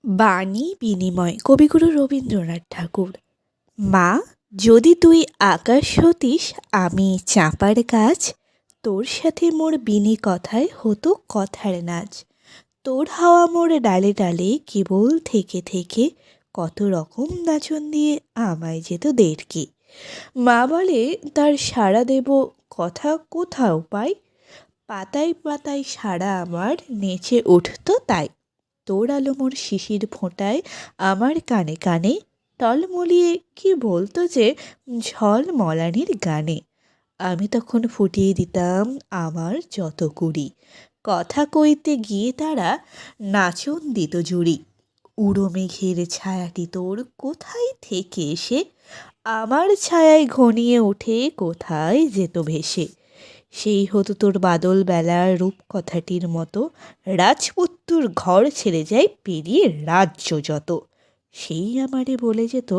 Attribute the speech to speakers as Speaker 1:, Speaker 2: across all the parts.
Speaker 1: বাণী বিনিময় কবিগুরু রবীন্দ্রনাথ ঠাকুর। মা, যদি তুই আকাশ হতিস আমি চাঁপার গাছ, তোর সাথে মোর বিনি কথায় হতো কথার নাচ। তোর হাওয়া মোর ডালে ডালে কেবল থেকে থেকে কত রকম নাচন দিয়ে আমায় যেত দেড়কে। মা বলে তার সাড়া দেব কথা কোথাও পাই, পাতায় পাতায় সাড়া আমার নেচে উঠতো তাই। তোর আলো মোর শিশির ফোঁটায় আমার কানে কানে টলমলিয়ে কি বলতো যে ঝলমলানির গানে। আমি তখন ফুটিয়ে দিতাম আমার যত কুড়ি, কথা কইতে গিয়ে তারা নাচন দিত জুড়ি। উড়ো মেঘের ছায়াটি তোর কোথায় থেকে এসে আমার ছায়ায় ঘনিয়ে ওঠে কোথায় যেত ভেসে। সেই হতো তোর বাদল বেলার রূপকথাটির মতো, রাজপুত্তুর ঘর ছেড়ে যায় পেরিয়ে রাজ্য যত। সেই আমারে বলে যেত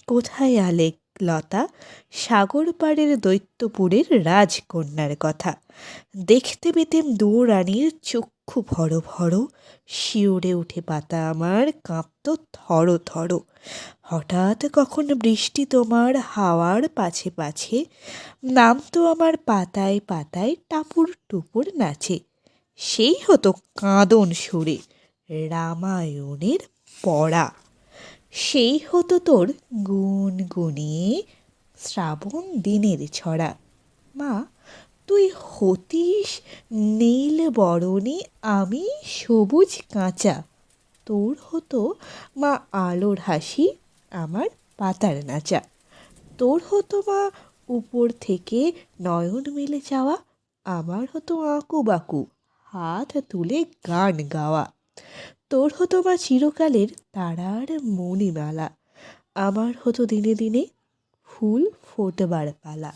Speaker 1: কোথায় আলে লতা, সাগর পাড়ের দৈত্যপুরের রাজকন্যার কথা। দেখতে পেতেম দুরানির চক্ষু ভর ভর, শিউরে উঠে পাতা আমার কাঁপত থর থর। হঠাৎ কখন বৃষ্টি তোমার হাওয়ার পাছে পাছে নামতো আমার পাতায় পাতায় টাপুর টুপুর নাচে। সেই হতো কাঁদন সুরে রামায়ণের পড়া। সেই হতো তোর গুনগুনিয়ে শ্রাবণ দিনের ছড়া। মা, তুই হতিস নীল বরণী আমি সবুজ কাঁচা, তোর হতো মা আলোর হাসি আমার পাতার নাচা। তোর হতো মা উপর থেকে নয়ন মেলে যাওয়া, আমার হতো আঁকু বাঁকু হাত তুলে গান গাওয়া। তোর হতো মা চিরকালের তারার মণিমালা, আমার হতো দিনে দিনে ফুল ফোটবার পালা।